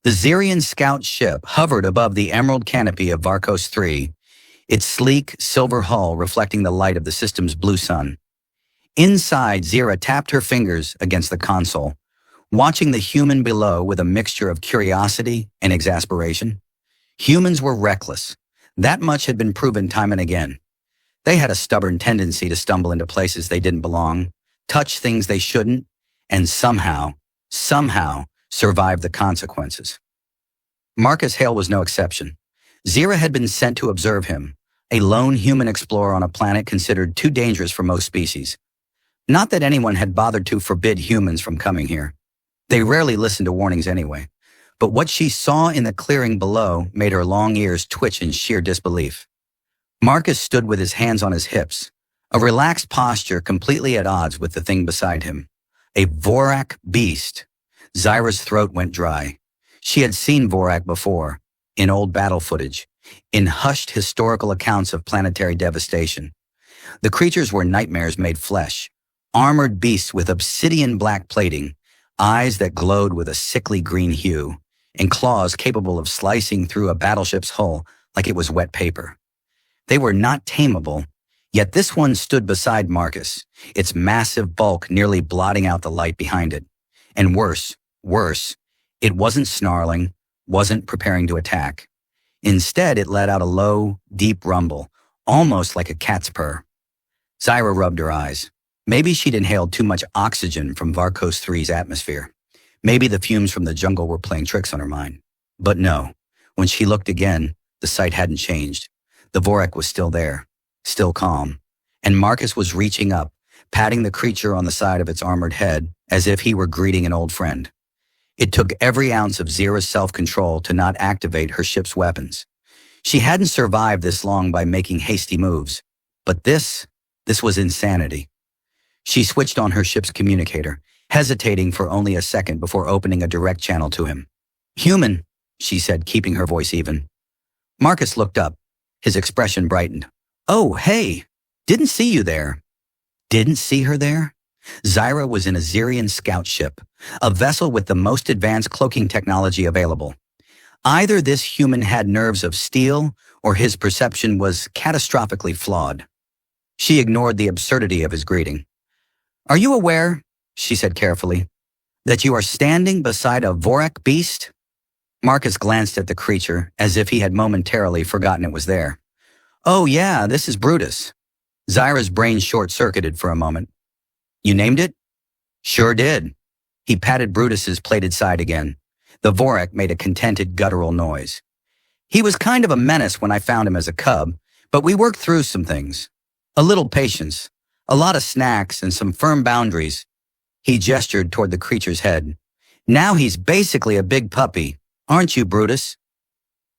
The Xerian scout ship hovered above the emerald canopy of Varkos 3, its sleek, silver hull reflecting the light of the system's blue sun. Inside, Zira tapped her fingers against the console, watching the human below with a mixture of curiosity and exasperation. Humans were reckless. That much had been proven time and again. They had a stubborn tendency to stumble into places they didn't belong, touch things they shouldn't, and somehow survive the consequences. Marcus Hale was no exception. Zira had been sent to observe him, a lone human explorer on a planet considered too dangerous for most species. Not that anyone had bothered to forbid humans from coming here. They rarely listened to warnings anyway. But what she saw in the clearing below made her long ears twitch in sheer disbelief. Marcus stood with his hands on his hips, a relaxed posture completely at odds with the thing beside him. A Vorak beast. Zyra's throat went dry. She had seen Vorak before, in old battle footage, in hushed historical accounts of planetary devastation. The creatures were nightmares made flesh, armored beasts with obsidian black plating, eyes that glowed with a sickly green hue, and claws capable of slicing through a battleship's hull like it was wet paper. They were not tameable, yet this one stood beside Marcus, its massive bulk nearly blotting out the light behind it. And worse, it wasn't snarling, wasn't preparing to attack. Instead, it let out a low, deep rumble, almost like a cat's purr. Zyra rubbed her eyes. Maybe she'd inhaled too much oxygen from Varkos 3's atmosphere. Maybe the fumes from the jungle were playing tricks on her mind. But no, when she looked again, the sight hadn't changed. The Vorak was still there, still calm, and Marcus was reaching up, patting the creature on the side of its armored head as if he were greeting an old friend. It took every ounce of Zira's self-control to not activate her ship's weapons. She hadn't survived this long by making hasty moves, but this was insanity. She switched on her ship's communicator, hesitating for only a second before opening a direct channel to him. "Human," she said, keeping her voice even. Marcus looked up. His expression brightened. "Oh, hey, didn't see you there." Didn't see her there? Zyra was in a Xerian scout ship, a vessel with the most advanced cloaking technology available. Either this human had nerves of steel, or his perception was catastrophically flawed. She ignored the absurdity of his greeting. "Are you aware," she said carefully, "that you are standing beside a Vorak beast?" Marcus glanced at the creature as if he had momentarily forgotten it was there. "Oh yeah, this is Brutus." Zyra's brain short-circuited for a moment. "You named it?" "Sure did." He patted Brutus's plated side again. The Vorak made a contented guttural noise. "He was kind of a menace when I found him as a cub, but we worked through some things. A little patience, a lot of snacks, and some firm boundaries." He gestured toward the creature's head. "Now he's basically a big puppy, aren't you, Brutus?"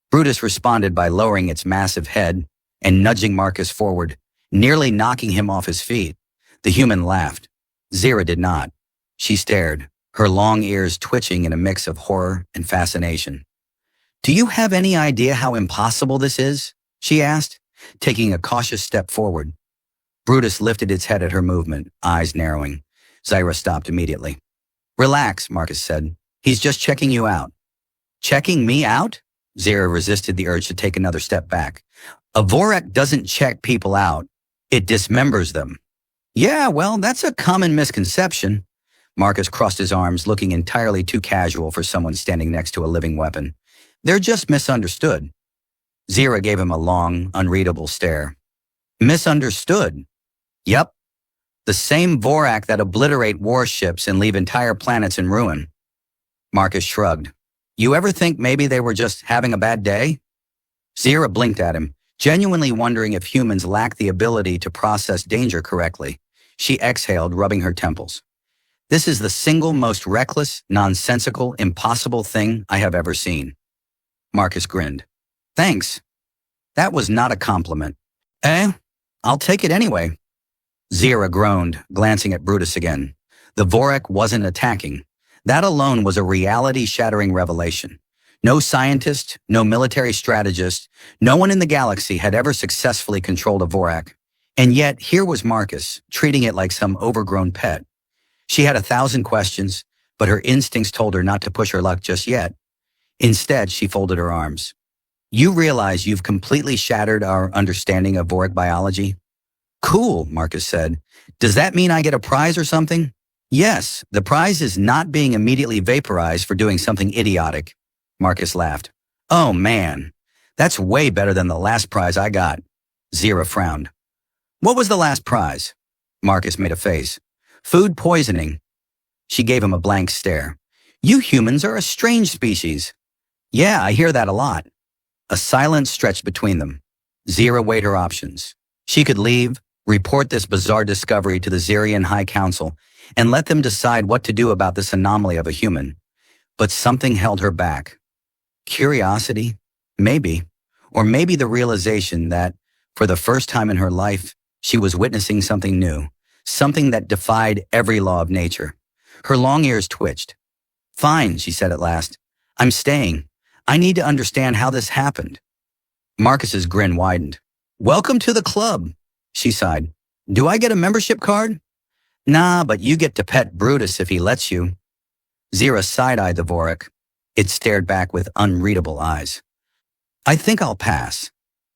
Brutus responded by lowering its massive head and nudging Marcus forward, nearly knocking him off his feet. The human laughed. Zira did not. She stared, her long ears twitching in a mix of horror and fascination. "Do you have any idea how impossible this is?" she asked, taking a cautious step forward. Brutus lifted its head at her movement, eyes narrowing. Zyra stopped immediately. "Relax," Marcus said. "He's just checking you out." "Checking me out?" Zira resisted the urge to take another step back. "A Vorak doesn't check people out. It dismembers them." "Yeah, well, that's a common misconception." Marcus crossed his arms, looking entirely too casual for someone standing next to a living weapon. "They're just misunderstood." Zira gave him a long, unreadable stare. "Misunderstood?" "Yep. The same Vorak that obliterate warships and leave entire planets in ruin." Marcus shrugged. "You ever think maybe they were just having a bad day?" Zira blinked at him, genuinely wondering if humans lack the ability to process danger correctly. She exhaled, rubbing her temples. "This is the single most reckless, nonsensical, impossible thing I have ever seen." Marcus grinned. "Thanks. That was not a compliment." I'll take it anyway." Zira groaned, glancing at Brutus again. The Vorak wasn't attacking. That alone was a reality-shattering revelation. No scientist, no military strategist, no one in the galaxy had ever successfully controlled a Vorak. And yet, here was Marcus, treating it like some overgrown pet. She had 1,000 questions, but her instincts told her not to push her luck just yet. Instead, she folded her arms. You realize you've completely shattered our understanding of Vorik biology? Cool, Marcus said. Does that mean I get a prize or something? Yes, the prize is not being immediately vaporized for doing something idiotic. Marcus laughed. Oh man, that's way better than the last prize I got. Zira frowned. What was the last prize? Marcus made a face. Food poisoning. She gave him a blank stare. You humans are a strange species. Yeah, I hear that a lot. A silence stretched between them. Zira weighed her options. She could leave, report this bizarre discovery to the Zirian High Council, and let them decide what to do about this anomaly of a human. But something held her back. Curiosity? Maybe. Or maybe the realization that, for the first time in her life, she was witnessing something new, something that defied every law of nature. Her long ears twitched. Fine, she said at last. I'm staying. I need to understand how this happened. Marcus's grin widened. Welcome to the club, she sighed. Do I get a membership card? Nah, but you get to pet Brutus if he lets you. Zira side-eyed the Vorik. It stared back with unreadable eyes. I think I'll pass.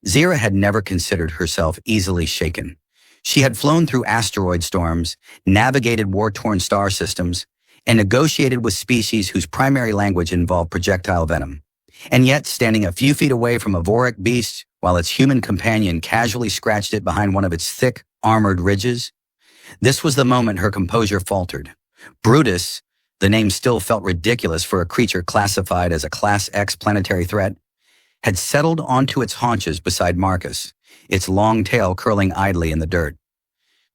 Zira had never considered herself easily shaken. She had flown through asteroid storms, navigated war-torn star systems, and negotiated with species whose primary language involved projectile venom. And yet, standing a few feet away from a Vorik beast, while its human companion casually scratched it behind one of its thick, armored ridges, this was the moment her composure faltered. Brutus, the name still felt ridiculous for a creature classified as a Class X planetary threat, had settled onto its haunches beside Marcus, its long tail curling idly in the dirt.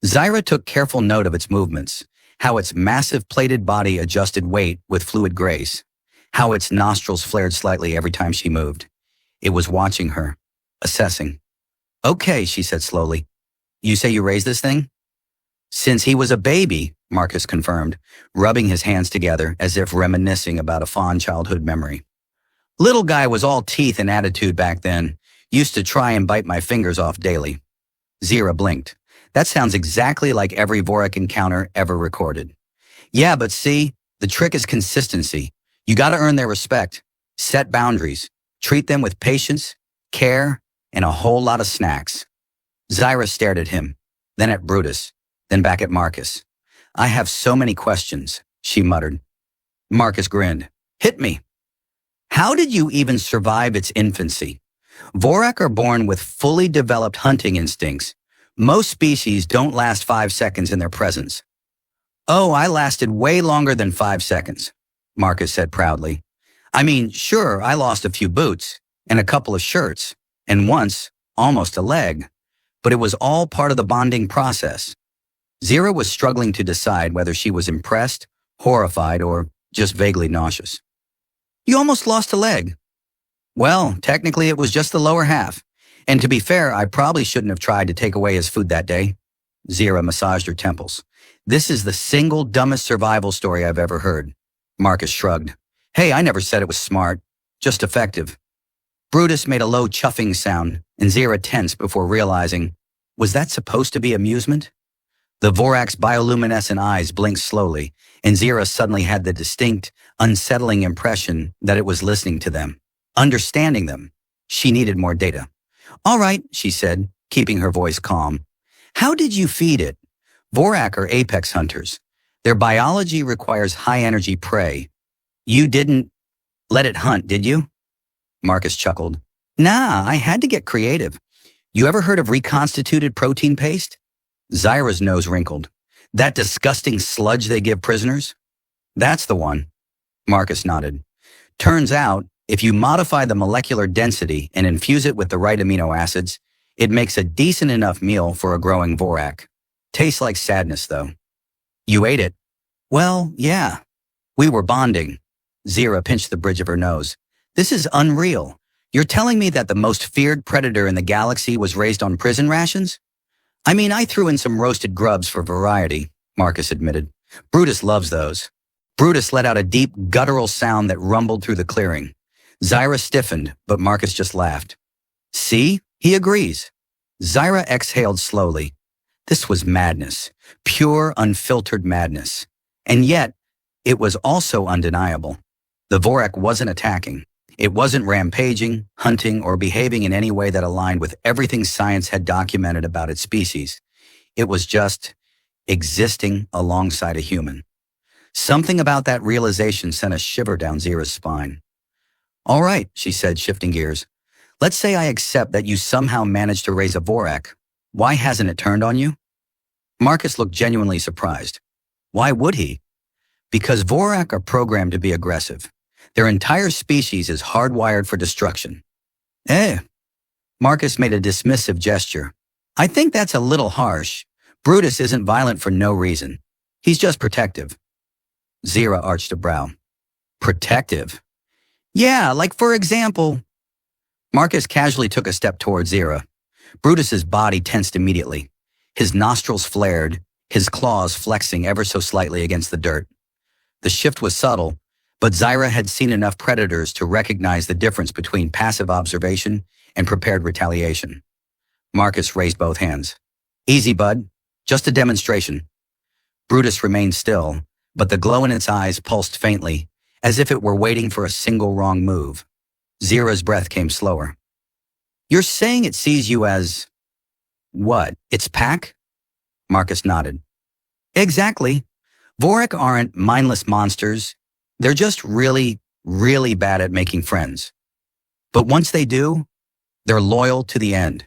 Zira took careful note of its movements, how its massive plated body adjusted weight with fluid grace, how its nostrils flared slightly every time she moved. It was watching her, assessing. Okay, she said slowly. You say you raised this thing? Since he was a baby, Marcus confirmed, rubbing his hands together as if reminiscing about a fond childhood memory. Little guy was all teeth and attitude back then, used to try and bite my fingers off daily. Zira blinked. That sounds exactly like every Vorik encounter ever recorded. Yeah, but see, the trick is consistency. You gotta earn their respect, set boundaries, treat them with patience, care, and a whole lot of snacks. Zira stared at him, then at Brutus, then back at Marcus. I have so many questions, she muttered. Marcus grinned. Hit me. How did you even survive its infancy? Vorak are born with fully developed hunting instincts. Most species don't last 5 seconds in their presence. Oh, I lasted way longer than 5 seconds, Marcus said proudly. I mean, sure, I lost a few boots, and a couple of shirts, and once, almost a leg, but it was all part of the bonding process. Zira was struggling to decide whether she was impressed, horrified, or just vaguely nauseous. You almost lost a leg. Well, technically it was just the lower half. And to be fair, I probably shouldn't have tried to take away his food that day. Zira massaged her temples. This is the single dumbest survival story I've ever heard. Marcus shrugged. Hey, I never said it was smart, just effective. Brutus made a low chuffing sound, and Zira tensed before realizing, was that supposed to be amusement? The Vorak's bioluminescent eyes blinked slowly, and Zira suddenly had the distinct, unsettling impression that it was listening to them, understanding them. She needed more data. All right, she said, keeping her voice calm. How did you feed it? Vorak are apex hunters. Their biology requires high-energy prey. You didn't let it hunt, did you? Marcus chuckled. Nah, I had to get creative. You ever heard of reconstituted protein paste? Zira's nose wrinkled. That disgusting sludge they give prisoners? That's the one. Marcus nodded. Turns out, if you modify the molecular density and infuse it with the right amino acids, it makes a decent enough meal for a growing Vorak. Tastes like sadness, though. You ate it? Well, yeah. We were bonding. Zira pinched the bridge of her nose. This is unreal. You're telling me that the most feared predator in the galaxy was raised on prison rations? I mean, I threw in some roasted grubs for variety, Marcus admitted. Brutus loves those. Brutus let out a deep, guttural sound that rumbled through the clearing. Zira stiffened, but Marcus just laughed. See? He agrees. Zira exhaled slowly. This was madness. Pure, unfiltered madness. And yet, it was also undeniable. The Vorak wasn't attacking. It wasn't rampaging, hunting, or behaving in any way that aligned with everything science had documented about its species. It was just existing alongside a human. Something about that realization sent a shiver down Zira's spine. All right, she said, shifting gears. Let's say I accept that you somehow managed to raise a Vorak. Why hasn't it turned on you? Marcus looked genuinely surprised. Why would he? Because Vorak are programmed to be aggressive. Their entire species is hardwired for destruction. Eh? Marcus made a dismissive gesture. I think that's a little harsh. Brutus isn't violent for no reason. He's just protective. Zira arched a brow. Protective? Yeah, like for example. Marcus casually took a step towards Zira. Brutus's body tensed immediately. His nostrils flared, his claws flexing ever so slightly against the dirt. The shift was subtle, but Zira had seen enough predators to recognize the difference between passive observation and prepared retaliation. Marcus raised both hands. Easy, bud. Just a demonstration. Brutus remained still, but the glow in its eyes pulsed faintly, as if it were waiting for a single wrong move. Zira's breath came slower. You're saying it sees you as… what, its pack? Marcus nodded. Exactly. Vorak aren't mindless monsters. They're just really, really bad at making friends. But once they do, they're loyal to the end.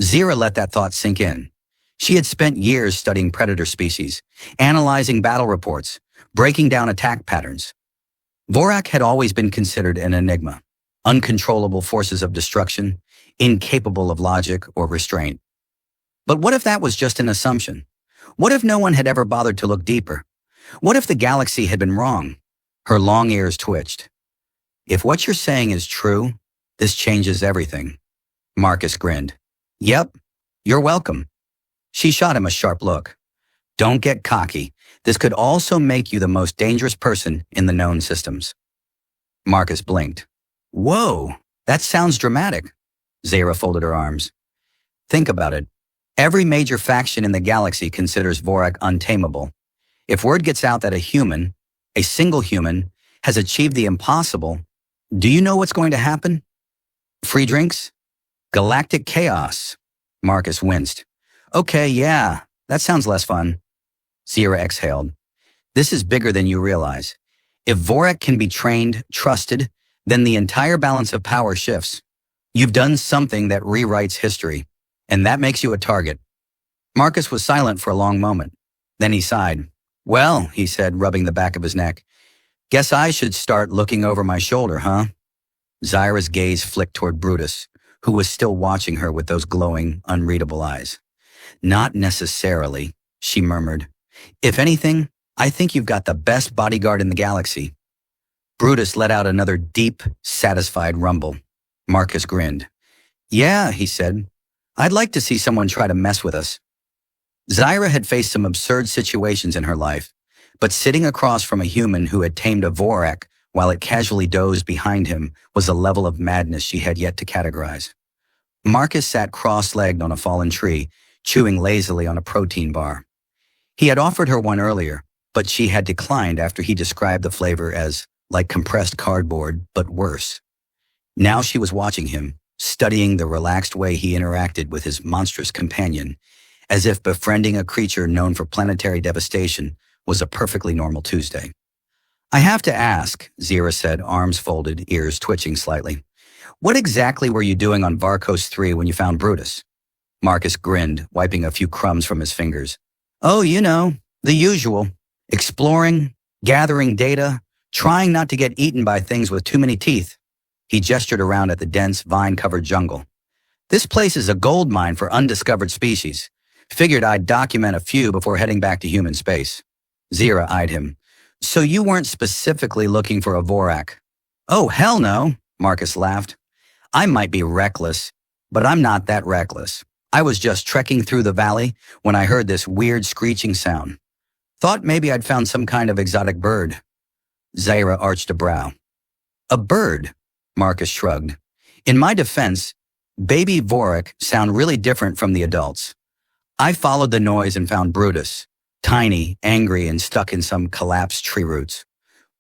Zira let that thought sink in. She had spent years studying predator species, analyzing battle reports, breaking down attack patterns. Vorak had always been considered an enigma, uncontrollable forces of destruction, incapable of logic or restraint. But what if that was just an assumption? What if no one had ever bothered to look deeper? What if the galaxy had been wrong? Her long ears twitched. If what you're saying is true, this changes everything. Marcus grinned. Yep, you're welcome. She shot him a sharp look. Don't get cocky. This could also make you the most dangerous person in the known systems. Marcus blinked. Whoa, that sounds dramatic. Zira folded her arms. Think about it. Every major faction in the galaxy considers Vorak untamable. If word gets out that a single human, has achieved the impossible, do you know what's going to happen? Free drinks? Galactic chaos. Marcus winced. Okay, yeah, that sounds less fun. Zira exhaled. This is bigger than you realize. If Vorak can be trained, trusted, then the entire balance of power shifts. You've done something that rewrites history, and that makes you a target. Marcus was silent for a long moment. Then he sighed. Well, he said, rubbing the back of his neck, guess I should start looking over my shoulder, huh? Zira's gaze flicked toward Brutus, who was still watching her with those glowing, unreadable eyes. Not necessarily, she murmured. If anything, I think you've got the best bodyguard in the galaxy. Brutus let out another deep, satisfied rumble. Marcus grinned. Yeah, he said. I'd like to see someone try to mess with us. Zira had faced some absurd situations in her life, but sitting across from a human who had tamed a Vorak while it casually dozed behind him was a level of madness she had yet to categorize. Marcus sat cross-legged on a fallen tree, chewing lazily on a protein bar. He had offered her one earlier, but she had declined after he described the flavor as like compressed cardboard, but worse. Now she was watching him, studying the relaxed way he interacted with his monstrous companion, as if befriending a creature known for planetary devastation was a perfectly normal Tuesday. I have to ask, Zira said, arms folded, ears twitching slightly. What exactly were you doing on Varkos 3 when you found Brutus? Marcus grinned, wiping a few crumbs from his fingers. Oh, you know, the usual. Exploring, gathering data, trying not to get eaten by things with too many teeth. He gestured around at the dense, vine-covered jungle. This place is a gold mine for undiscovered species. Figured I'd document a few before heading back to human space. Zira eyed him. So you weren't specifically looking for a Vorak? Oh, hell no, Marcus laughed. I might be reckless, but I'm not that reckless. I was just trekking through the valley when I heard this weird screeching sound. Thought maybe I'd found some kind of exotic bird. Zira arched a brow. A bird, Marcus shrugged. In my defense, baby Vorak sound really different from the adults. I followed the noise and found Brutus, tiny, angry, and stuck in some collapsed tree roots.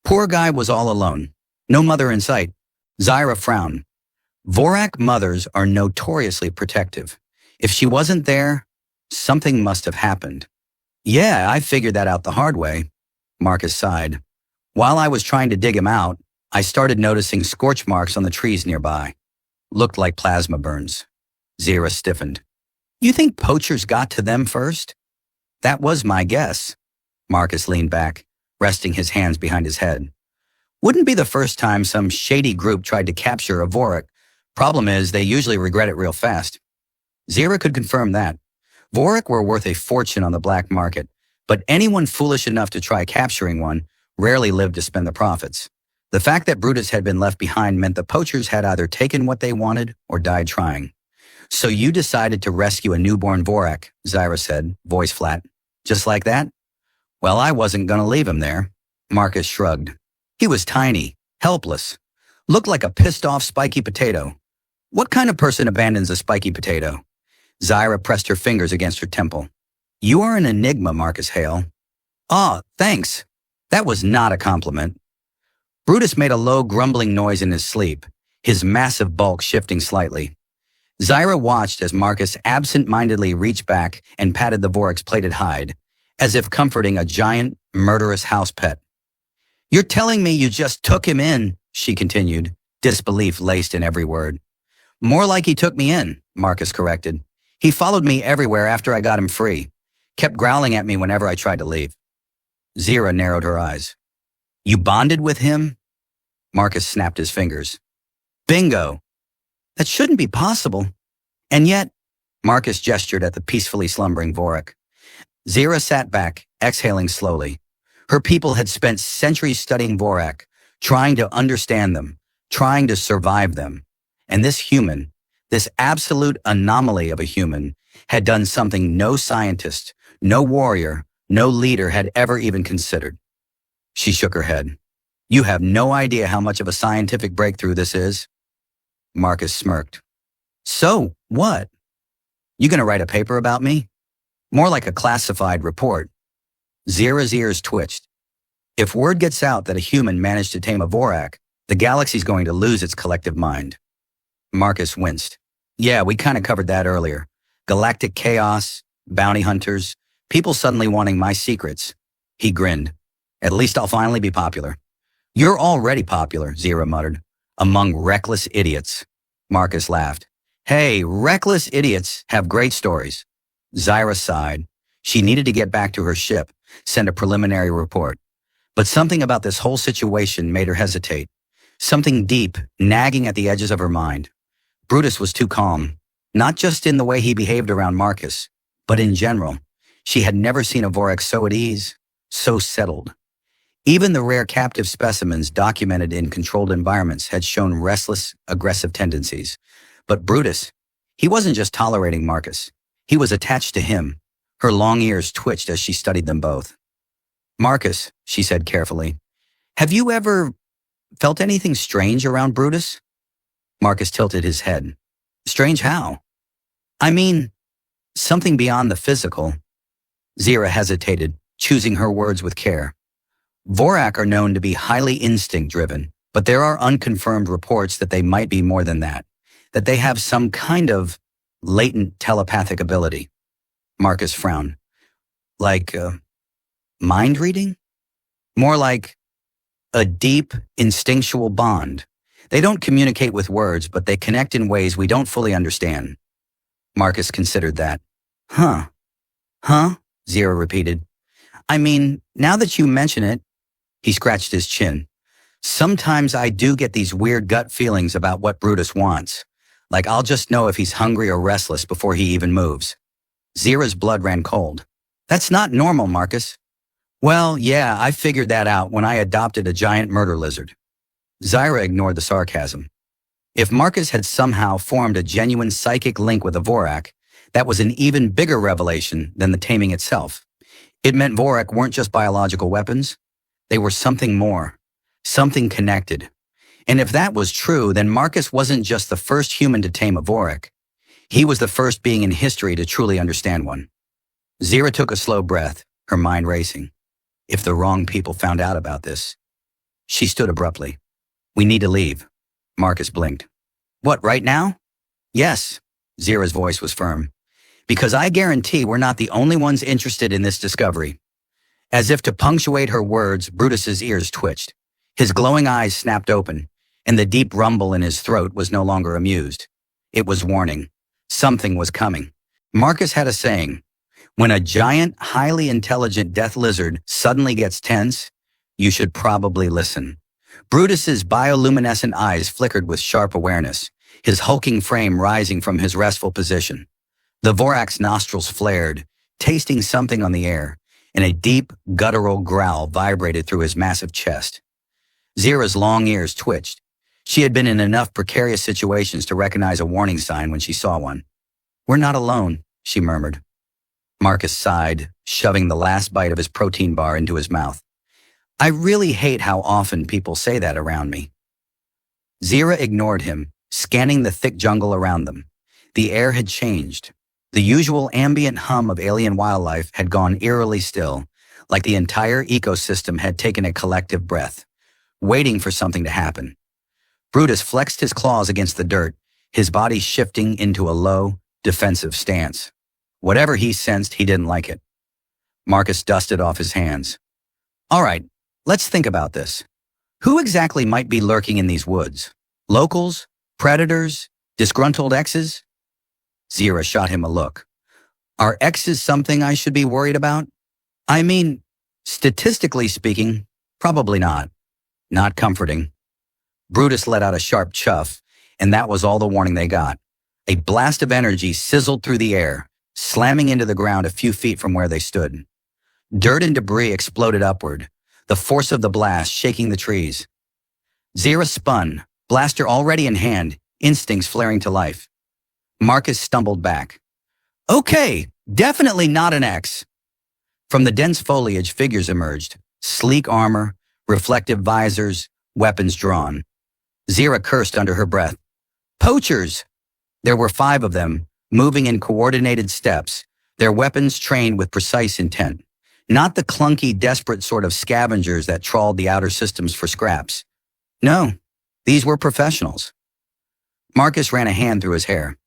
Poor guy was all alone. No mother in sight. Zyra frowned. Vorak mothers are notoriously protective. If she wasn't there, something must have happened. Yeah, I figured that out the hard way, Marcus sighed. While I was trying to dig him out, I started noticing scorch marks on the trees nearby. Looked like plasma burns. Zyra stiffened. You think poachers got to them first? That was my guess. Marcus leaned back, resting his hands behind his head. Wouldn't be the first time some shady group tried to capture a Vorak. Problem is, they usually regret it real fast. Zyra could confirm that. Vorak were worth a fortune on the black market, but anyone foolish enough to try capturing one rarely lived to spend the profits. The fact that Brutus had been left behind meant the poachers had either taken what they wanted or died trying. So you decided to rescue a newborn Vorak, Zyra said, voice flat. Just like that? Well, I wasn't going to leave him there. Marcus shrugged. He was tiny, helpless, looked like a pissed-off spiky potato. What kind of person abandons a spiky potato? Zyra pressed her fingers against her temple. You are an enigma, Marcus Hale. Ah, thanks. That was not a compliment. Brutus made a low grumbling noise in his sleep, his massive bulk shifting slightly. Zyra watched as Marcus absent-mindedly reached back and patted the Vorak's plated hide, as if comforting a giant, murderous house pet. You're telling me you just took him in, she continued, disbelief laced in every word. More like he took me in, Marcus corrected. He followed me everywhere after I got him free, kept growling at me whenever I tried to leave. Zyra narrowed her eyes. You bonded with him? Marcus snapped his fingers. Bingo! That shouldn't be possible. And yet, Marcus gestured at the peacefully slumbering Vorak. Zyra sat back, exhaling slowly. Her people had spent centuries studying Vorak, trying to understand them, trying to survive them. And this human, this absolute anomaly of a human, had done something no scientist, no warrior, no leader had ever even considered. She shook her head. You have no idea how much of a scientific breakthrough this is. Marcus smirked. So, what? You gonna write a paper about me? More like a classified report. Zyra's ears twitched. If word gets out that a human managed to tame a Vorak, the galaxy's going to lose its collective mind. Marcus winced. Yeah, we kind of covered that earlier. Galactic chaos, bounty hunters, people suddenly wanting my secrets. He grinned. At least I'll finally be popular. You're already popular, Zyra muttered. Among reckless idiots. Marcus laughed. Hey, reckless idiots have great stories. Zyra sighed. She needed to get back to her ship, send a preliminary report. But something about this whole situation made her hesitate. Something deep, nagging at the edges of her mind. Brutus was too calm, not just in the way he behaved around Marcus, but in general. She had never seen a Vorak so at ease, so settled. Even the rare captive specimens documented in controlled environments had shown restless, aggressive tendencies. But Brutus, he wasn't just tolerating Marcus. He was attached to him. Her long ears twitched as she studied them both. Marcus, she said carefully, have you ever felt anything strange around Brutus? Marcus tilted his head. Strange how? I mean, something beyond the physical. Zyra hesitated, choosing her words with care. Vorak are known to be highly instinct-driven, but there are unconfirmed reports that they might be more than that they have some kind of latent telepathic ability. Marcus frowned. Like, mind reading? More like a deep, instinctual bond. They don't communicate with words, but they connect in ways we don't fully understand. Marcus considered that. Huh? Zyra repeated. I mean, now that you mention it, he scratched his chin. Sometimes I do get these weird gut feelings about what Brutus wants. Like I'll just know if he's hungry or restless before he even moves. Zyra's blood ran cold. That's not normal, Marcus. Well, yeah, I figured that out when I adopted a giant murder lizard. Zyra ignored the sarcasm. If Marcus had somehow formed a genuine psychic link with a Vorak, that was an even bigger revelation than the taming itself. It meant Vorak weren't just biological weapons. They were something more, something connected. And if that was true, then Marcus wasn't just the first human to tame a Vorak. He was the first being in history to truly understand one. Zyra took a slow breath, her mind racing. If the wrong people found out about this. She stood abruptly. We need to leave. Marcus blinked. What, right now? Yes. Zira's voice was firm. Because I guarantee we're not the only ones interested in this discovery. As if to punctuate her words, Brutus's ears twitched. His glowing eyes snapped open, and the deep rumble in his throat was no longer amused. It was warning. Something was coming. Marcus had a saying, when a giant, highly intelligent death lizard suddenly gets tense, you should probably listen. Brutus's bioluminescent eyes flickered with sharp awareness, his hulking frame rising from his restful position. The Vorak's nostrils flared, tasting something on the air, and a deep, guttural growl vibrated through his massive chest. Zira's long ears twitched. She had been in enough precarious situations to recognize a warning sign when she saw one. We're not alone, she murmured. Marcus sighed, shoving the last bite of his protein bar into his mouth. I really hate how often people say that around me. Zira ignored him, scanning the thick jungle around them. The air had changed. The usual ambient hum of alien wildlife had gone eerily still, like the entire ecosystem had taken a collective breath, waiting for something to happen. Brutus flexed his claws against the dirt, his body shifting into a low, defensive stance. Whatever he sensed, he didn't like it. Marcus dusted off his hands. All right, let's think about this. Who exactly might be lurking in these woods? Locals? Predators? Disgruntled exes? Zira shot him a look. Are exes something I should be worried about? I mean, statistically speaking, probably not. Not comforting. Brutus let out a sharp chuff, and that was all the warning they got. A blast of energy sizzled through the air, slamming into the ground a few feet from where they stood. Dirt and debris exploded upward, the force of the blast shaking the trees. Zira spun, blaster already in hand, instincts flaring to life. Marcus stumbled back. Okay, definitely not an X. From the dense foliage, figures emerged, sleek armor, reflective visors, weapons drawn. Zira cursed under her breath. Poachers! There were 5 of them, moving in coordinated steps, their weapons trained with precise intent. Not the clunky, desperate sort of scavengers that trawled the outer systems for scraps. No, these were professionals. Marcus ran a hand through his hair.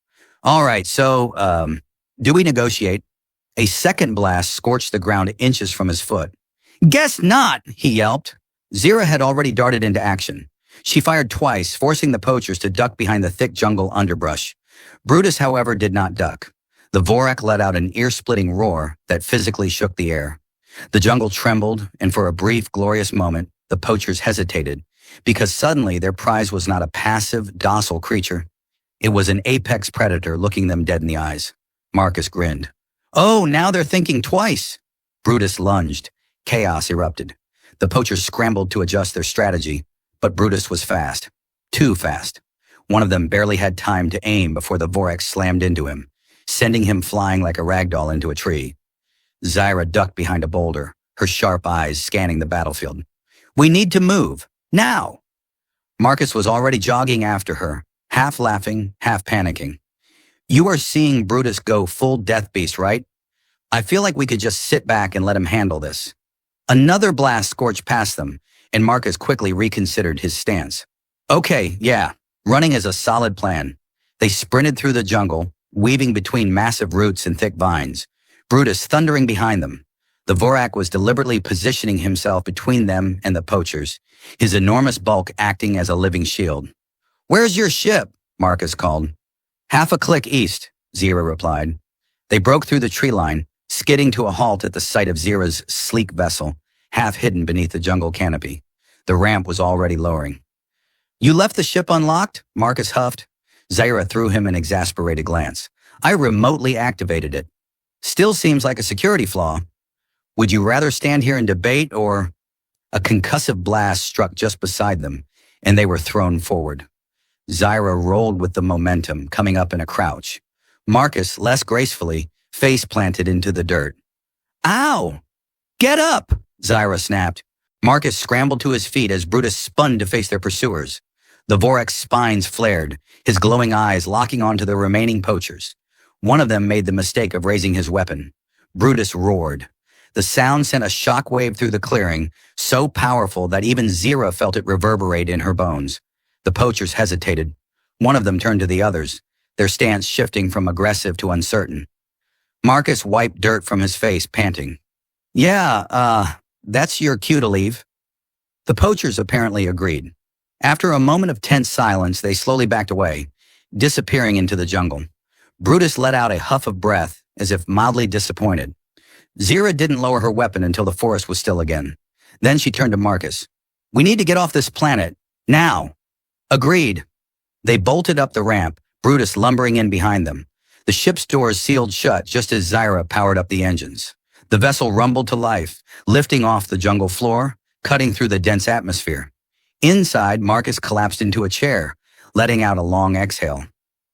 All right, so, do we negotiate? A second blast scorched the ground inches from his foot. Guess not, he yelped. Zira had already darted into action. She fired twice, forcing the poachers to duck behind the thick jungle underbrush. Brutus, however, did not duck. The Vorak let out an ear-splitting roar that physically shook the air. The jungle trembled, and for a brief, glorious moment, the poachers hesitated, because suddenly their prize was not a passive, docile creature. It was an apex predator looking them dead in the eyes. Marcus grinned. Oh, now they're thinking twice. Brutus lunged. Chaos erupted. The poachers scrambled to adjust their strategy, but Brutus was fast. Too fast. One of them barely had time to aim before the Vorak slammed into him, sending him flying like a ragdoll into a tree. Zira ducked behind a boulder, her sharp eyes scanning the battlefield. We need to move. Now! Marcus was already jogging after her, half laughing, half panicking. You are seeing Brutus go full death beast, right? I feel like we could just sit back and let him handle this. Another blast scorched past them, and Marcus quickly reconsidered his stance. Okay, yeah, running is a solid plan. They sprinted through the jungle, weaving between massive roots and thick vines, Brutus thundering behind them. The Vorak was deliberately positioning himself between them and the poachers, his enormous bulk acting as a living shield. Where's your ship? Marcus called. Half a click east, Zira replied. They broke through the tree line, skidding to a halt at the sight of Zira's sleek vessel, half hidden beneath the jungle canopy. The ramp was already lowering. You left the ship unlocked? Marcus huffed. Zira threw him an exasperated glance. I remotely activated it. Still seems like a security flaw. Would you rather stand here and debate, or... A concussive blast struck just beside them, and they were thrown forward. Zira rolled with the momentum, coming up in a crouch. Marcus, less gracefully, face planted into the dirt. Ow! Get up! Zira snapped. Marcus scrambled to his feet as Brutus spun to face their pursuers. The Vorak's spines flared, his glowing eyes locking onto the remaining poachers. One of them made the mistake of raising his weapon. Brutus roared. The sound sent a shockwave through the clearing, so powerful that even Zira felt it reverberate in her bones. The poachers hesitated. One of them turned to the others, their stance shifting from aggressive to uncertain. Marcus wiped dirt from his face, panting. Yeah, that's your cue to leave. The poachers apparently agreed. After a moment of tense silence, they slowly backed away, disappearing into the jungle. Brutus let out a huff of breath, as if mildly disappointed. Zira didn't lower her weapon until the forest was still again. Then she turned to Marcus. We need to get off this planet. Now. Agreed. They bolted up the ramp, Brutus lumbering in behind them. The ship's doors sealed shut just as Zira powered up the engines. The vessel rumbled to life, lifting off the jungle floor, cutting through the dense atmosphere. Inside, Marcus collapsed into a chair, letting out a long exhale.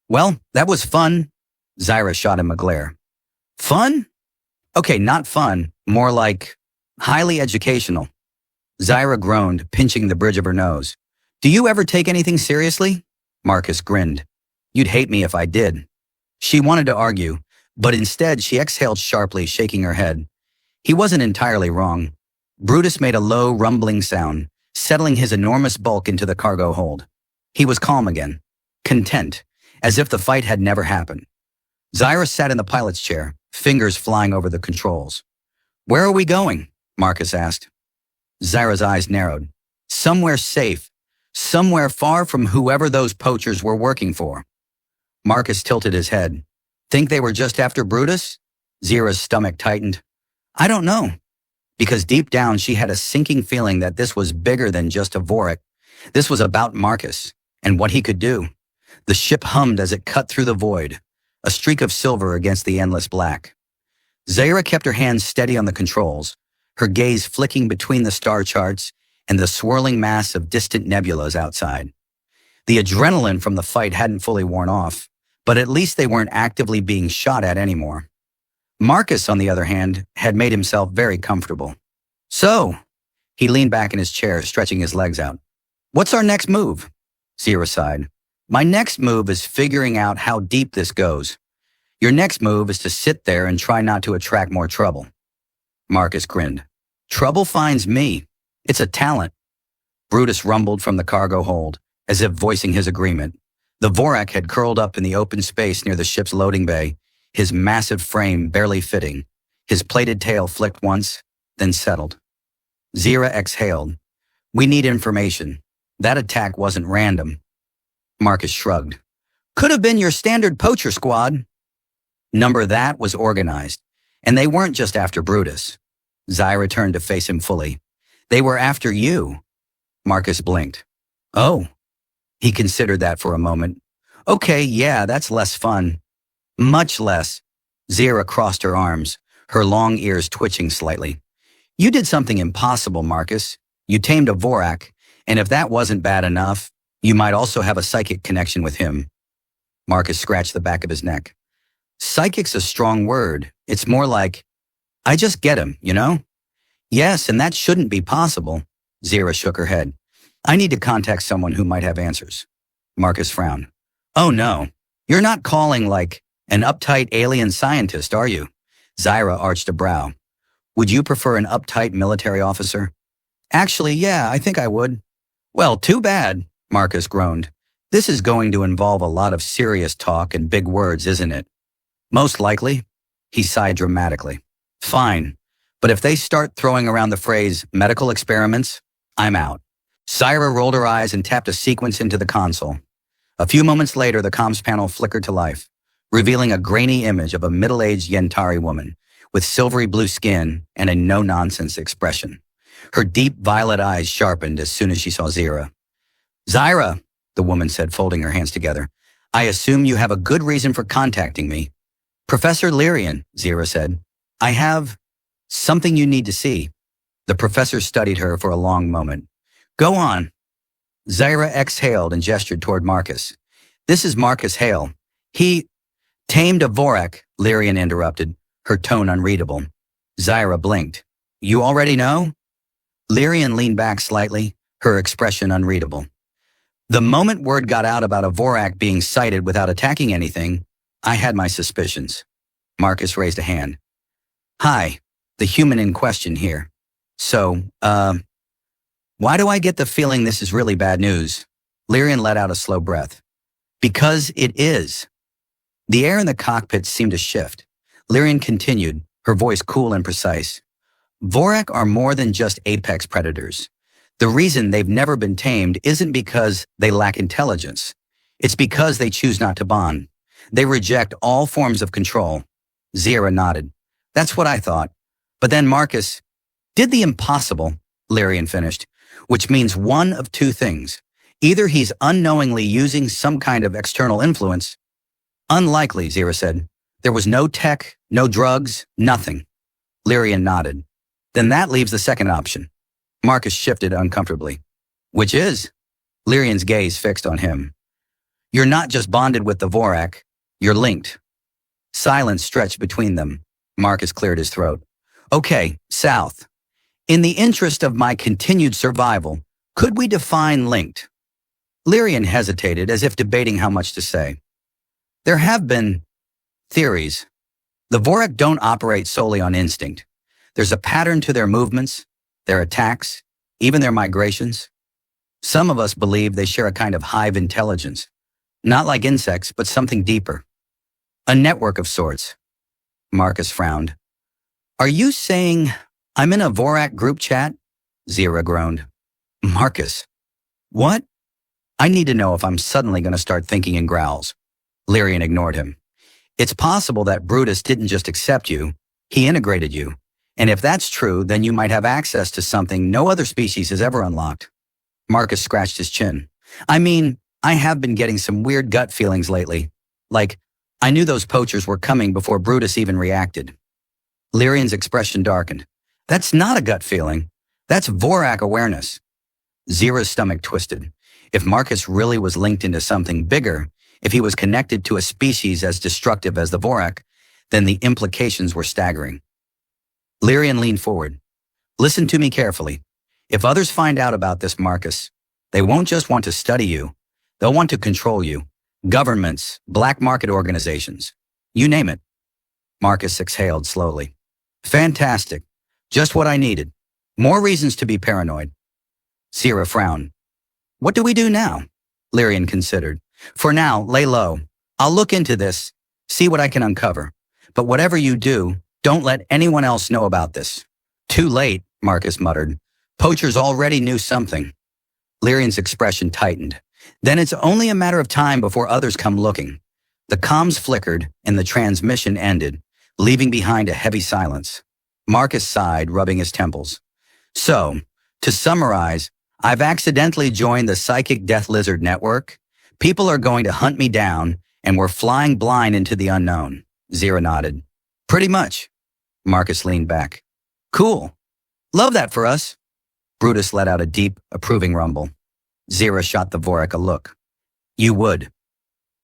Well, that was fun. Zira shot him a glare. Fun? Okay, not fun, more like highly educational. Zira groaned, pinching the bridge of her nose. Do you ever take anything seriously? Marcus grinned. You'd hate me if I did. She wanted to argue, but instead she exhaled sharply, shaking her head. He wasn't entirely wrong. Brutus made a low, rumbling sound, settling his enormous bulk into the cargo hold. He was calm again, content, as if the fight had never happened. Zira sat in the pilot's chair, fingers flying over the controls. Where are we going? Marcus asked. Zira's eyes narrowed. Somewhere safe, somewhere far from whoever those poachers were working for. Marcus tilted his head. Think they were just after Brutus? Zira's stomach tightened. I don't know. Because deep down she had a sinking feeling that this was bigger than just a Vorik. This was about Marcus, and what he could do. The ship hummed as it cut through the void, a streak of silver against the endless black. Zira kept her hands steady on the controls, her gaze flicking between the star charts and the swirling mass of distant nebulas outside. The adrenaline from the fight hadn't fully worn off, but at least they weren't actively being shot at anymore. Marcus, on the other hand, had made himself very comfortable. So, he leaned back in his chair, stretching his legs out. What's our next move? Zira sighed. My next move is figuring out how deep this goes. Your next move is to sit there and try not to attract more trouble. Marcus grinned. Trouble finds me. It's a talent. Brutus rumbled from the cargo hold, as if voicing his agreement. The Vorak had curled up in the open space near the ship's loading bay, his massive frame barely fitting. His plated tail flicked once, then settled. Zira exhaled. We need information. That attack wasn't random. Marcus shrugged. Could have been your standard poacher squad. Number that was organized, and they weren't just after Brutus. Zira turned to face him fully. They were after you. Marcus blinked. Oh. He considered that for a moment. Okay, yeah, that's less fun. Much less. Zira crossed her arms, her long ears twitching slightly. You did something impossible, Marcus. You tamed a Vorak, and if that wasn't bad enough, you might also have a psychic connection with him. Marcus scratched the back of his neck. Psychic's a strong word. It's more like, I just get him, you know? Yes, and that shouldn't be possible. Zira shook her head. I need to contact someone who might have answers. Marcus frowned. Oh no, you're not calling like an uptight alien scientist, are you? Zira arched a brow. Would you prefer an uptight military officer? Actually, yeah, I think I would. Well, too bad, Marcus groaned. This is going to involve a lot of serious talk and big words, isn't it? Most likely. He sighed dramatically. Fine, but if they start throwing around the phrase medical experiments, I'm out. Zira rolled her eyes and tapped a sequence into the console. A few moments later, the comms panel flickered to life, revealing a grainy image of a middle-aged Yentari woman with silvery blue skin and a no-nonsense expression. Her deep violet eyes sharpened as soon as she saw Zira. Zira, the woman said, folding her hands together, I assume you have a good reason for contacting me. Professor Lyrian, Zira said, I have something you need to see. The professor studied her for a long moment. Go on. Zira exhaled and gestured toward Marcus. This is Marcus Hale. He tamed a Vorak, Lyrian interrupted, her tone unreadable. Zira blinked. You already know? Lyrian leaned back slightly, her expression unreadable. The moment word got out about a Vorak being sighted without attacking anything, I had my suspicions. Marcus raised a hand. Hi, the human in question here. So, why do I get the feeling this is really bad news? Lyrian let out a slow breath. Because it is. The air in the cockpit seemed to shift. Lyrian continued, her voice cool and precise. Vorak are more than just apex predators. The reason they've never been tamed isn't because they lack intelligence. It's because they choose not to bond. They reject all forms of control. Zira nodded. That's what I thought. But then Marcus did the impossible, Lyrian finished, which means one of two things. Either he's unknowingly using some kind of external influence. Unlikely, Zira said. There was no tech, no drugs, nothing. Lyrian nodded. Then that leaves the second option. Marcus shifted uncomfortably. Which is? Lyrian's gaze fixed on him. You're not just bonded with the Vorak, you're linked. Silence stretched between them. Marcus cleared his throat. Okay, South. In the interest of my continued survival, could we define linked? Lyrian hesitated as if debating how much to say. There have been theories. The Vorak don't operate solely on instinct. There's a pattern to their movements, their attacks, even their migrations. Some of us believe they share a kind of hive intelligence. Not like insects, but something deeper. A network of sorts. Marcus frowned. Are you saying I'm in a Vorak group chat? Zira groaned. Marcus. What? I need to know if I'm suddenly going to start thinking in growls. Lyrian ignored him. It's possible that Brutus didn't just accept you, he integrated you. And if that's true, then you might have access to something no other species has ever unlocked. Marcus scratched his chin. I mean, I have been getting some weird gut feelings lately. Like, I knew those poachers were coming before Brutus even reacted. Lyrian's expression darkened. That's not a gut feeling. That's Vorak awareness. Zira's stomach twisted. If Marcus really was linked into something bigger, if he was connected to a species as destructive as the Vorak, then the implications were staggering. Lyrian leaned forward. Listen to me carefully. If others find out about this, Marcus, they won't just want to study you. They'll want to control you. Governments, black market organizations. You name it. Marcus exhaled slowly. Fantastic. Just what I needed. More reasons to be paranoid. Zira frowned. What do we do now? Lyrian considered. For now, lay low. I'll look into this, see what I can uncover. But whatever you do, don't let anyone else know about this. Too late, Marcus muttered. Poachers already knew something. Lyrian's expression tightened. Then it's only a matter of time before others come looking. The comms flickered and the transmission ended, leaving behind a heavy silence. Marcus sighed, rubbing his temples. So, to summarize, I've accidentally joined the Psychic Death Lizard Network. People are going to hunt me down, and we're flying blind into the unknown. Zira nodded. Pretty much. Marcus leaned back. Cool. Love that for us. Brutus let out a deep, approving rumble. Zira shot the Vorak a look. You would.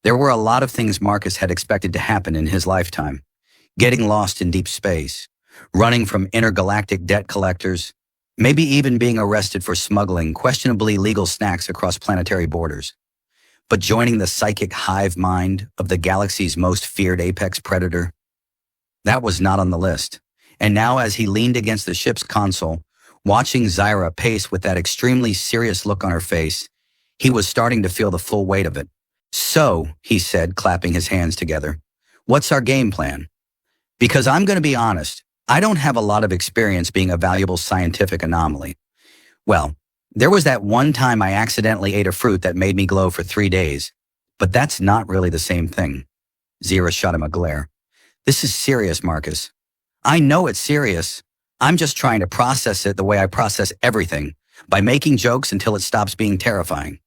There were a lot of things Marcus had expected to happen in his lifetime. Getting lost in deep space, running from intergalactic debt collectors, maybe even being arrested for smuggling questionably legal snacks across planetary borders. But joining the psychic hive mind of the galaxy's most feared apex predator? That was not on the list. And now as he leaned against the ship's console, watching Zira pace with that extremely serious look on her face, he was starting to feel the full weight of it. So, he said, clapping his hands together, what's our game plan? Because I'm going to be honest, I don't have a lot of experience being a valuable scientific anomaly. Well, there was that one time I accidentally ate a fruit that made me glow for 3 days. But that's not really the same thing. Zira shot him a glare. This is serious, Marcus. I know it's serious. I'm just trying to process it the way I process everything, by making jokes until it stops being terrifying.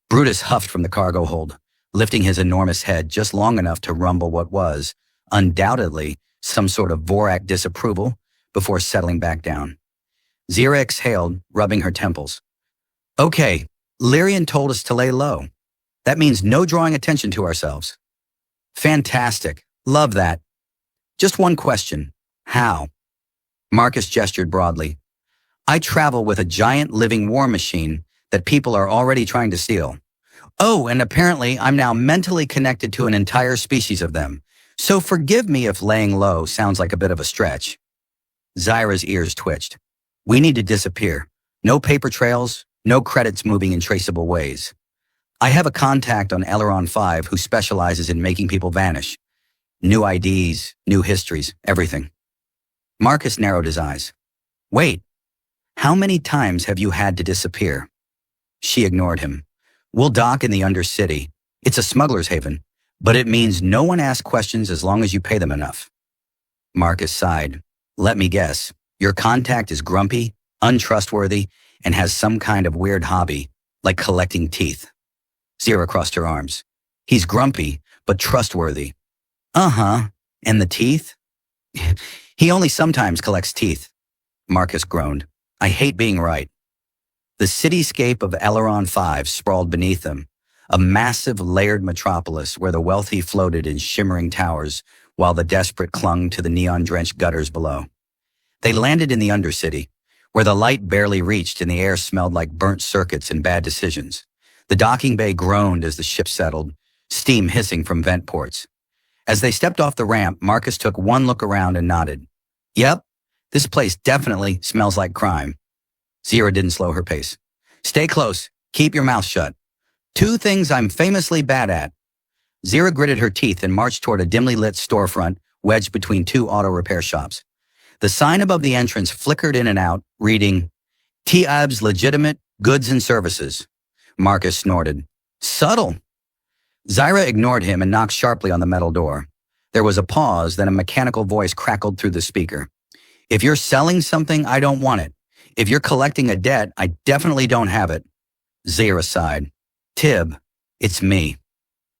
Brutus huffed from the cargo hold, lifting his enormous head just long enough to rumble what was, undoubtedly, some sort of Vorak disapproval before settling back down. Zira exhaled, rubbing her temples. Okay, Lyrian told us to lay low. That means no drawing attention to ourselves. Fantastic. Love that. Just one question. How? Marcus gestured broadly. I travel with a giant living war machine that people are already trying to steal. Oh, and apparently I'm now mentally connected to an entire species of them. So forgive me if laying low sounds like a bit of a stretch. Zira's ears twitched. We need to disappear. No paper trails, no credits moving in traceable ways. I have a contact on Aileron 5 who specializes in making people vanish. New IDs, new histories, everything. Marcus narrowed his eyes. Wait, how many times have you had to disappear? She ignored him. We'll dock in the Undercity. It's a smuggler's haven, but it means no one asks questions as long as you pay them enough. Marcus sighed. Let me guess. Your contact is grumpy, untrustworthy, and has some kind of weird hobby, like collecting teeth. Zira crossed her arms. He's grumpy, but trustworthy. Uh-huh. And the teeth? He only sometimes collects teeth. Marcus groaned. I hate being right. The cityscape of Aileron 5 sprawled beneath them, a massive layered metropolis where the wealthy floated in shimmering towers while the desperate clung to the neon-drenched gutters below. They landed in the Undercity, where the light barely reached and the air smelled like burnt circuits and bad decisions. The docking bay groaned as the ship settled, steam hissing from vent ports. As they stepped off the ramp, Marcus took one look around and nodded. Yep, this place definitely smells like crime. Zira didn't slow her pace. Stay close. Keep your mouth shut. Two things I'm famously bad at. Zira gritted her teeth and marched toward a dimly lit storefront wedged between two auto repair shops. The sign above the entrance flickered in and out, reading, Taeb's Legitimate Goods and Services. Marcus snorted. Subtle. Zira ignored him and knocked sharply on the metal door. There was a pause, then a mechanical voice crackled through the speaker. If you're selling something, I don't want it. If you're collecting a debt, I definitely don't have it. Zira sighed. Tib, it's me.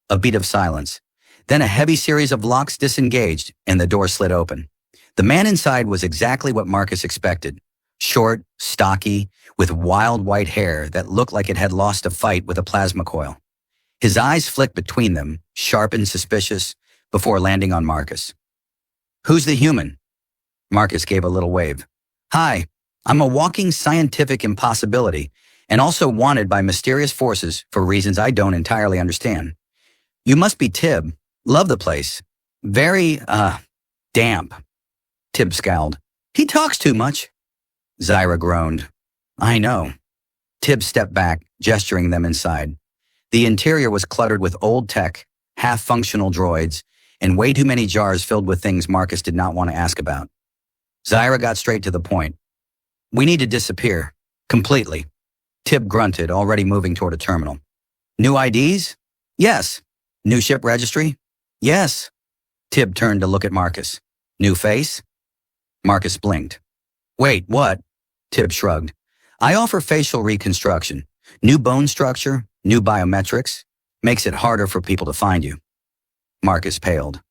A beat of silence. Then a heavy series of locks disengaged, and the door slid open. The man inside was exactly what Marcus expected. Short, stocky, with wild white hair that looked like it had lost a fight with a plasma coil. His eyes flicked between them, sharp and suspicious, before landing on Marcus. Who's the human? Marcus gave a little wave. Hi, I'm a walking scientific impossibility, and also wanted by mysterious forces for reasons I don't entirely understand. You must be Tib. Love the place. Very, damp. Tib scowled. He talks too much. Zira groaned. I know. Tib stepped back, gesturing them inside. The interior was cluttered with old tech, half-functional droids, and way too many jars filled with things Marcus did not want to ask about. Zira got straight to the point. We need to disappear. Completely. Tib grunted, already moving toward a terminal. New IDs? Yes. New ship registry? Yes. Tib turned to look at Marcus. New face? Marcus blinked. Wait, what? Tib shrugged. I offer facial reconstruction. New bone structure, new biometrics. Makes it harder for people to find you. Marcus paled.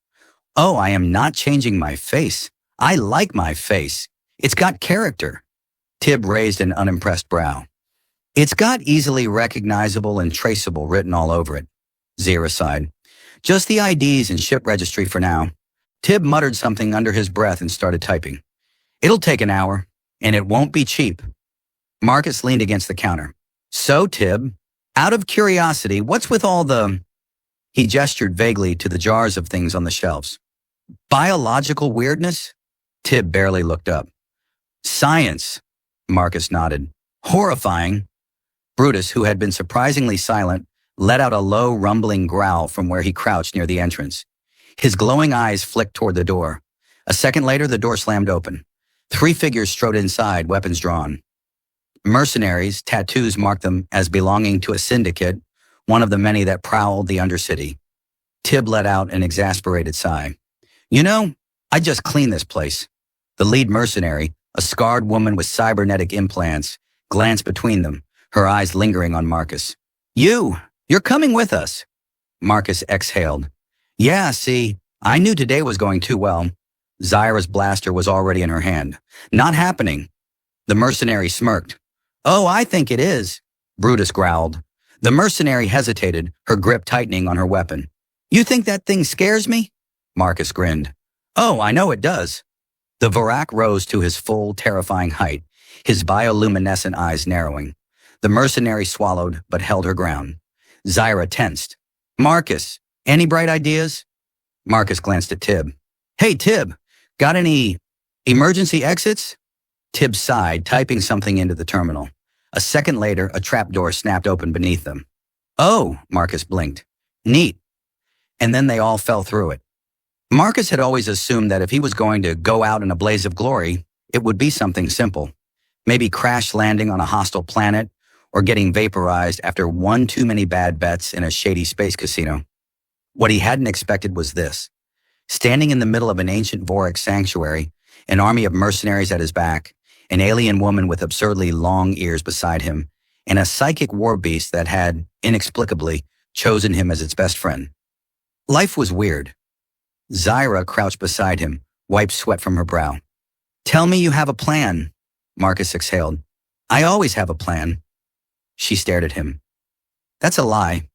Oh, I am not changing my face. I like my face. It's got character. Tib raised an unimpressed brow. It's got easily recognizable and traceable written all over it. Zira sighed. Just the IDs and ship registry for now. Tib muttered something under his breath and started typing. It'll take an hour, and it won't be cheap. Marcus leaned against the counter. So, Tib, out of curiosity, what's with all the... He gestured vaguely to the jars of things on the shelves. Biological weirdness? Tib barely looked up. Science, Marcus nodded. Horrifying. Brutus, who had been surprisingly silent, let out a low, rumbling growl from where he crouched near the entrance. His glowing eyes flicked toward the door. A second later, the door slammed open. 3 figures strode inside, weapons drawn. Mercenaries, tattoos marked them as belonging to a syndicate, one of the many that prowled the Undercity. Tib let out an exasperated sigh. You know, I just cleaned this place. The lead mercenary, a scarred woman with cybernetic implants, glanced between them, her eyes lingering on Marcus. You're coming with us. Marcus exhaled. Yeah, see, I knew today was going too well. Zira's blaster was already in her hand. Not happening. The mercenary smirked. Oh, I think it is, Brutus growled. The mercenary hesitated, her grip tightening on her weapon. You think that thing scares me? Marcus grinned. Oh, I know it does. The Varak rose to his full, terrifying height, his bioluminescent eyes narrowing. The mercenary swallowed, but held her ground. Zira tensed. Marcus, any bright ideas? Marcus glanced at Tib. Hey, Tib, got any emergency exits? Tib sighed, typing something into the terminal. A second later, a trapdoor snapped open beneath them. Oh, Marcus blinked. Neat. And then they all fell through it. Marcus had always assumed that if he was going to go out in a blaze of glory, it would be something simple. Maybe crash landing on a hostile planet or getting vaporized after one too many bad bets in a shady space casino. What he hadn't expected was this. Standing in the middle of an ancient Vorik sanctuary, an army of mercenaries at his back, an alien woman with absurdly long ears beside him, and a psychic war beast that had, inexplicably, chosen him as its best friend. Life was weird. Zyra crouched beside him, wiped sweat from her brow. Tell me you have a plan, Marcus exhaled. I always have a plan. She stared at him. That's a lie.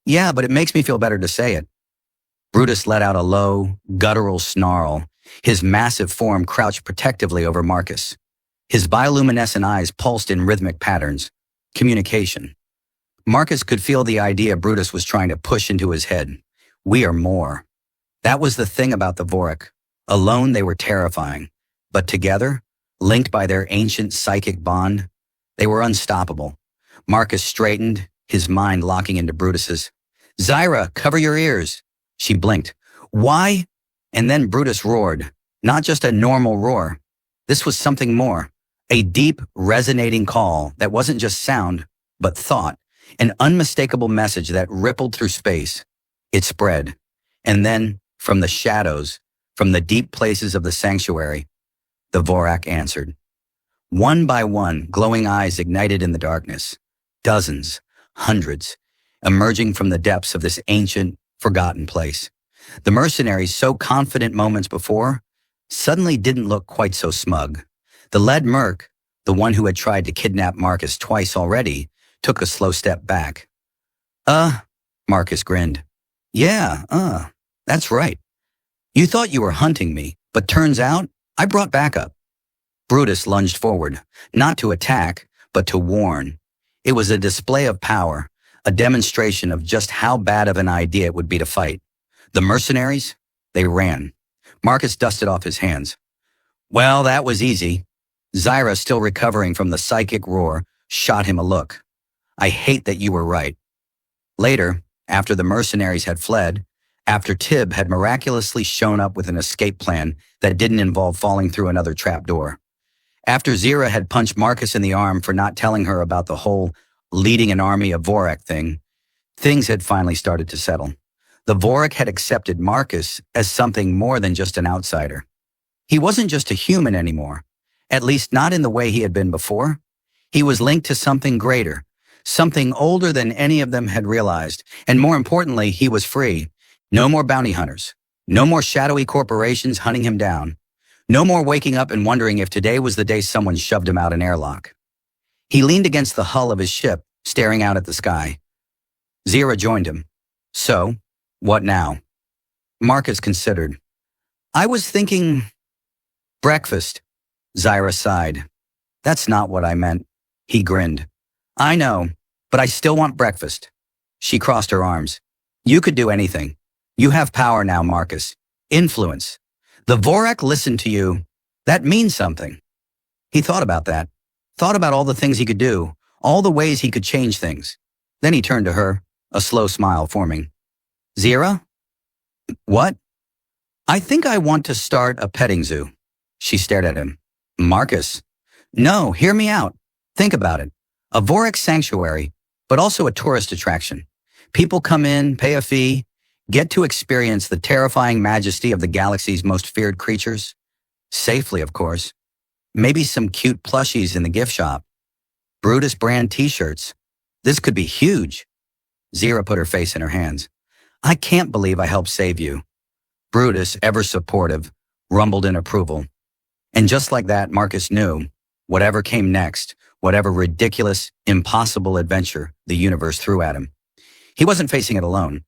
Yeah, but it makes me feel better to say it. Brutus let out a low, guttural snarl. His massive form crouched protectively over Marcus. His bioluminescent eyes pulsed in rhythmic patterns. Communication. Marcus could feel the idea Brutus was trying to push into his head. We are more. That was the thing about the Vorik. Alone they were terrifying. But together, linked by their ancient psychic bond, they were unstoppable. Marcus straightened, his mind locking into Brutus's. Zyra, cover your ears. She blinked. Why? And then Brutus roared. Not just a normal roar. This was something more. A deep, resonating call that wasn't just sound, but thought. An unmistakable message that rippled through space. It spread. And then, from the shadows, from the deep places of the sanctuary, the Vorak answered. One by one, glowing eyes ignited in the darkness. Dozens, hundreds, emerging from the depths of this ancient, forgotten place. The mercenaries, so confident moments before, suddenly didn't look quite so smug. The lead merc, the one who had tried to kidnap Marcus twice already, took a slow step back. Marcus grinned. Yeah, that's right. You thought you were hunting me, but turns out I brought backup. Brutus lunged forward, not to attack, but to warn. It was a display of power, a demonstration of just how bad of an idea it would be to fight. The mercenaries, they ran. Marcus dusted off his hands. Well, that was easy. Zyra, still recovering from the psychic roar, shot him a look. I hate that you were right. Later, after the mercenaries had fled, after Tib had miraculously shown up with an escape plan that didn't involve falling through another trapdoor, after Zyra had punched Marcus in the arm for not telling her about the whole leading an army of Vorik thing, things had finally started to settle. The Vorik had accepted Marcus as something more than just an outsider. He wasn't just a human anymore, at least not in the way he had been before. He was linked to something greater, something older than any of them had realized, and more importantly, he was free. No more bounty hunters, no more shadowy corporations hunting him down, no more waking up and wondering if today was the day someone shoved him out an airlock. He leaned against the hull of his ship, staring out at the sky. Zyra joined him. So, what now? Marcus considered. I was thinking... Breakfast. Zyra sighed. That's not what I meant. He grinned. I know, but I still want breakfast. She crossed her arms. You could do anything. You have power now, Marcus. Influence. The Vorak listened to you. That means something. He thought about that. Thought about all the things he could do, all the ways he could change things. Then he turned to her, a slow smile forming. Zyra? What? I think I want to start a petting zoo. She stared at him. Marcus. No, hear me out. Think about it. A Vorik sanctuary, but also a tourist attraction. People come in, pay a fee, get to experience the terrifying majesty of the galaxy's most feared creatures. Safely, of course. Maybe some cute plushies in the gift shop. Brutus brand t-shirts. This could be huge. Zyra put her face in her hands. I can't believe I helped save you. Brutus, ever supportive, rumbled in approval. And just like that, Marcus knew, whatever came next, whatever ridiculous, impossible adventure the universe threw at him, he wasn't facing it alone.